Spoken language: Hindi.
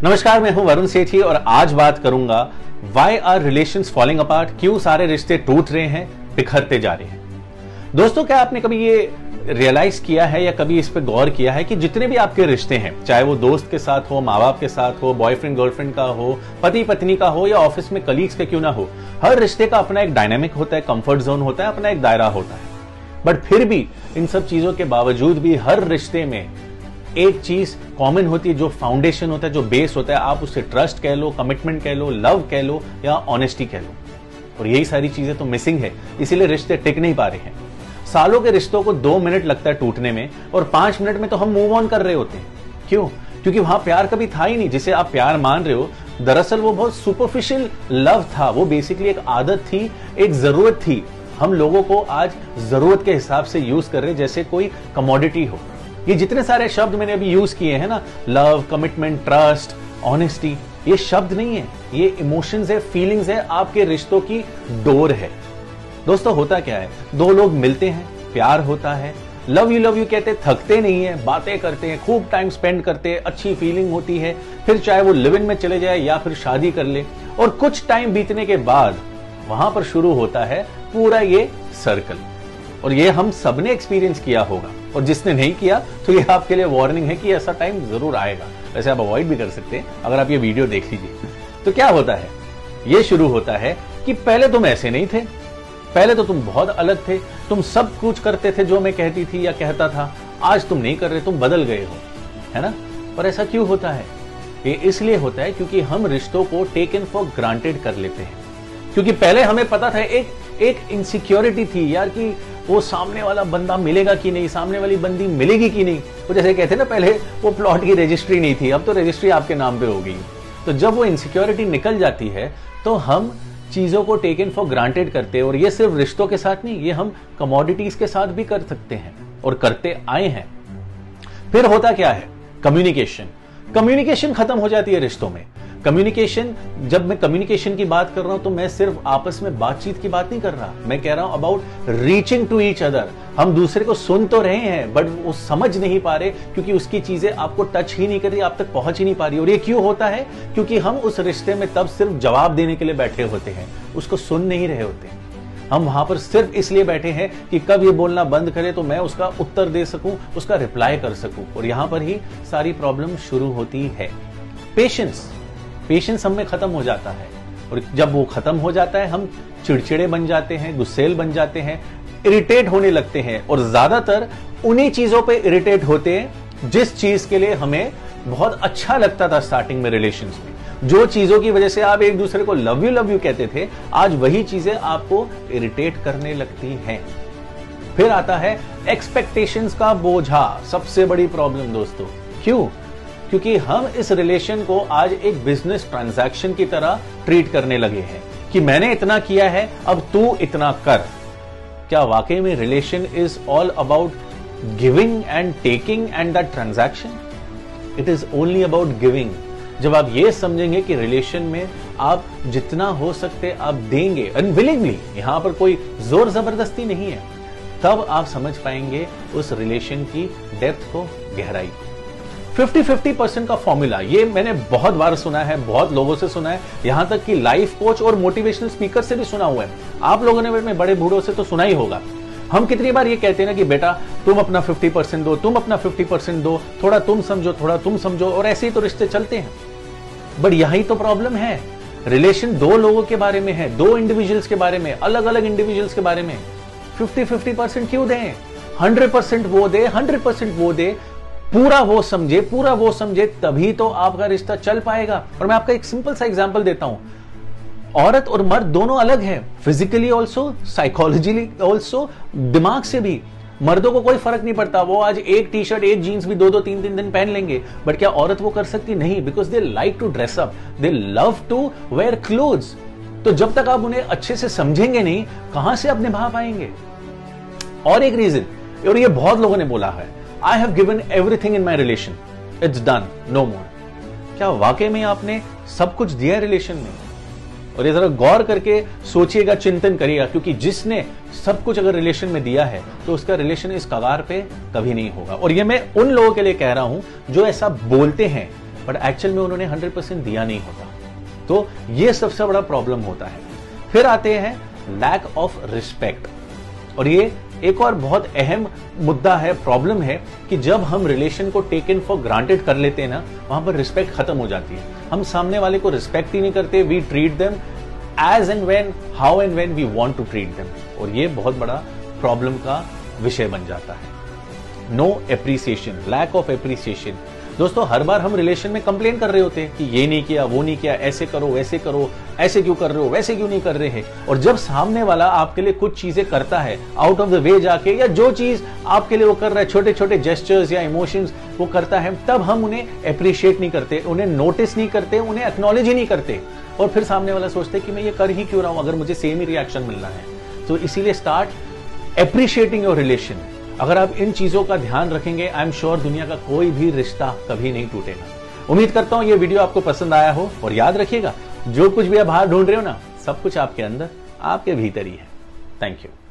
नमस्कार, मैं हूं वरुण सेठी और आज बात करूंगा why are relations falling apart, क्यों सारे रिश्ते टूट रहे हैं, बिखरते जा रहे हैं। दोस्तों, क्या आपने कभी ये रियलाइज किया है या कभी इस पे गौर किया है कि जितने भी आपके रिश्ते हैं, चाहे वो दोस्त के साथ हो, माँ बाप के साथ हो, बॉयफ्रेंड गर्लफ्रेंड का हो, पति पत्नी का हो या ऑफिस में कलीग्स का क्यों ना हो, हर रिश्ते का अपना एक डायनामिक होता है, कंफर्ट जोन होता है, अपना एक दायरा होता है। बट फिर भी इन सब चीजों के बावजूद भी हर रिश्ते में एक चीज कॉमन होती है, जो फाउंडेशन होता है, जो बेस होता है। आप उसे ट्रस्ट कह लो, कमिटमेंट कह लो, लव कह लो या ऑनेस्टी कह लो। और यही सारी चीजें तो मिसिंग है, इसीलिए रिश्ते टिक नहीं पा रहे हैं। सालों के रिश्तों को 2 मिनट लगता है टूटने में और 5 मिनट में तो हम मूव ऑन कर रहे होते हैं। क्यों? क्योंकि वहां प्यार कभी था ही नहीं। जिसे आप प्यार मान रहे हो, दरअसल वो बहुत सुपरफिशियल लव था। वो बेसिकली एक आदत थी, एक जरूरत थी। हम लोगों को आज जरूरत के हिसाब से यूज कर रहे जैसे कोई कमोडिटी हो। ये जितने सारे शब्द मैंने अभी यूज किए हैं ना, लव, कमिटमेंट, ट्रस्ट, ऑनेस्टी, ये शब्द नहीं है, ये इमोशंस है, फीलिंग्स है, आपके रिश्तों की डोर है। दोस्तों, होता क्या है, दो लोग मिलते हैं, प्यार होता है, लव यू कहते, थकते नहीं है, बातें करते हैं, खूब टाइम स्पेंड करते हैं, अच्छी फीलिंग होती है। फिर चाहे वो लिव इन में चले जाए या फिर शादी कर ले, और कुछ टाइम बीतने के बाद वहां पर शुरू होता है पूरा ये सर्कल। और ये हम सबने एक्सपीरियंस किया होगा, और जिसने नहीं किया तो ये आपके लिए वार्निंग है कि ऐसा टाइम जरूर आएगा। वैसे आप अवॉइड भी कर सकते हैं अगर आप ये वीडियो देख लीजिए। तो क्या होता है, ये शुरू होता है कि पहले तुम ऐसे नहीं थे, पहले तो तुम बहुत अलग थे, तुम सब कुछ करते थे जो मैं कहती थी या कहता था, आज तुम नहीं कर रहे, तुम बदल गए हो, है ना। पर ऐसा क्यों होता है? ये इसलिए होता है क्योंकि हम रिश्तों को टेकन फॉर ग्रांटेड कर लेते हैं। क्योंकि पहले हमें पता था, एक इनसिक्योरिटी थी यार कि वो सामने वाला बंदा मिलेगा कि नहीं, सामने वाली बंदी मिलेगी कि नहीं। वो जैसे कहते हैं ना, पहले वो प्लॉट की रजिस्ट्री नहीं थी, अब तो रजिस्ट्री आपके नाम पे होगी। तो जब वो इनसिक्योरिटी निकल जाती है तो हम चीजों को टेकन फॉर ग्रांटेड करते हैं। और ये सिर्फ रिश्तों के साथ नहीं, ये हम कमोडिटीज के साथ भी कर सकते हैं और करते आए हैं। फिर होता क्या है, कम्युनिकेशन खत्म हो जाती है रिश्तों में। कम्युनिकेशन, जब मैं कम्युनिकेशन की बात कर रहा हूं तो मैं सिर्फ आपस में बातचीत की बात नहीं कर रहा, मैं कह रहा हूं about reaching to each other. हम दूसरे को सुन तो रहे हैं बट वो समझ नहीं पा रहे, क्योंकि उसकी चीजें आपको टच ही नहीं कर रही, आप तक पहुंच ही नहीं पा रही। और ये क्यों होता है? क्योंकि हम उस रिश्ते में तब सिर्फ जवाब देने के लिए बैठे होते हैं, उसको सुन नहीं रहे होते। हम वहां पर सिर्फ इसलिए बैठे हैं कि कब ये बोलना बंद करे तो मैं उसका उत्तर दे सकूं, उसका रिप्लाई कर सकूं। और यहां पर ही सारी प्रॉब्लम शुरू होती है। पेशेंस हम में खत्म हो जाता है, और जब वो खत्म हो जाता है हम चिड़चिड़े बन जाते हैं, गुस्सेल बन जाते हैं, इरिटेट होने लगते हैं। और ज्यादातर उन्हीं चीजों पे इरिटेट होते हैं जिस चीज के लिए हमें बहुत अच्छा लगता था स्टार्टिंग में रिलेशंस में। जो चीजों की वजह से आप एक दूसरे को लव यू कहते थे, आज वही चीजें आपको इरिटेट करने लगती हैं। फिर आता है एक्सपेक्टेशंस का बोझा, सबसे बड़ी प्रॉब्लम दोस्तों। क्यों? क्योंकि हम इस रिलेशन को आज एक बिजनेस ट्रांजैक्शन की तरह ट्रीट करने लगे हैं कि मैंने इतना किया है, अब तू इतना कर। क्या वाकई में relation is all about giving and taking and that transaction? It is only about giving. जब आप ये समझेंगे कि रिलेशन में आप जितना हो सकते आप देंगे अनविलिंगली, यहां पर कोई जोर जबरदस्ती नहीं है, तब आप समझ पाएंगे उस रिलेशन की डेप्थ को, गहराई को। 50-50% का फॉर्मूला, ये मैंने बहुत बार सुना है, बहुत लोगों से सुना है, यहां तक कि लाइफ कोच और मोटिवेशनल स्पीकर से भी सुना हुआ है। आप लोगों ने मेरे बड़े बूढ़ों से तो सुना ही होगा। हम कितनी बार ये कहते हैं ना कि बेटा तुम अपना 50% दो, तुम अपना 50% दो, थोड़ा तुम समझो, थोड़ा तुम समझो, और ऐसे ही तो रिश्ते चलते हैं। बट यही तो प्रॉब्लम है। रिलेशन दो लोगों के बारे में है, दो इंडिविजुअल्स के बारे में, अलग अलग इंडिविजुअल्स के बारे में। 50-50% क्यों दें? 100% वो दे, 100% वो दे, पूरा वो समझे, तभी तो आपका रिश्ता चल पाएगा। और मैं आपका एक सिंपल सा एग्जांपल देता हूं। औरत और मर्द दोनों अलग हैं, फिजिकली ऑल्सो, साइकोलॉजिकली ऑल्सो, दिमाग से भी। मर्दों को कोई फर्क नहीं पड़ता, वो आज एक टी शर्ट, एक जीन्स भी 2-2, 3-3 दिन पहन लेंगे। बट क्या औरत वो कर सकती? नहीं, because they like to dress up, they love to wear clothes. तो जब तक आप उन्हें अच्छे से समझेंगे नहीं, कहां से आप निभा पाएंगे? और एक रीजन, और ये बहुत लोगों ने बोला है, I have given everything in my relation. It's done, no more. क्या वाकई में आपने सब कुछ दिया है रिलेशन में? और ये जरा गौर करके सोचिएगा, चिंतन करिएगा, क्योंकि जिसने सब कुछ अगर रिलेशन में दिया है तो उसका रिलेशन इस कगार पे कभी नहीं होगा। और ये मैं उन लोगों के लिए कह रहा हूं जो ऐसा बोलते हैं बट एक्चुअल में उन्होंने 100% दिया नहीं होता। तो ये सबसे बड़ा प्रॉब्लम होता है। फिर आते हैं लैक ऑफ रिस्पेक्ट, और ये एक और बहुत अहम मुद्दा है, प्रॉब्लम है कि जब हम रिलेशन को टेकन फॉर ग्रांटेड कर लेते हैं ना, वहां पर रिस्पेक्ट खत्म हो जाती है। हम सामने वाले को रिस्पेक्ट ही नहीं करते, we treat them as and when, how and when we want to treat them, और ये बहुत बड़ा प्रॉब्लम का विषय बन जाता है। No appreciation, lack of appreciation. दोस्तों, हर बार हम रिलेशन में कंप्लेन कर रहे होते हैं कि ये नहीं किया, वो नहीं किया, ऐसे करो, वैसे करो, ऐसे क्यों कर रहे हो, वैसे क्यों नहीं कर रहे हैं। और जब सामने वाला आपके लिए कुछ चीजें करता है आउट ऑफ द वे जाके, या जो चीज आपके लिए वो कर रहा है, छोटे छोटे जेस्चर्स या इमोशंस वो करता है, तब हम उन्हें अप्रिशिएट नहीं करते, उन्हें नोटिस नहीं करते, उन्हें एक्नॉलेज ही नहीं करते, और फिर सामने वाला सोचते कि मैं ये कर ही क्यों रहा हूं अगर मुझे सेम ही रिएक्शन मिलना है। तो इसीलिए स्टार्ट एप्रिशिएटिंग योर रिलेशन। अगर आप इन चीजों का ध्यान रखेंगे, आई एम श्योर दुनिया का कोई भी रिश्ता कभी नहीं टूटेगा। उम्मीद करता हूं ये वीडियो आपको पसंद आया हो, और याद रखिएगा, जो कुछ भी आप बाहर ढूंढ रहे हो ना, सब कुछ आपके अंदर, आपके भीतर ही है। Thank you.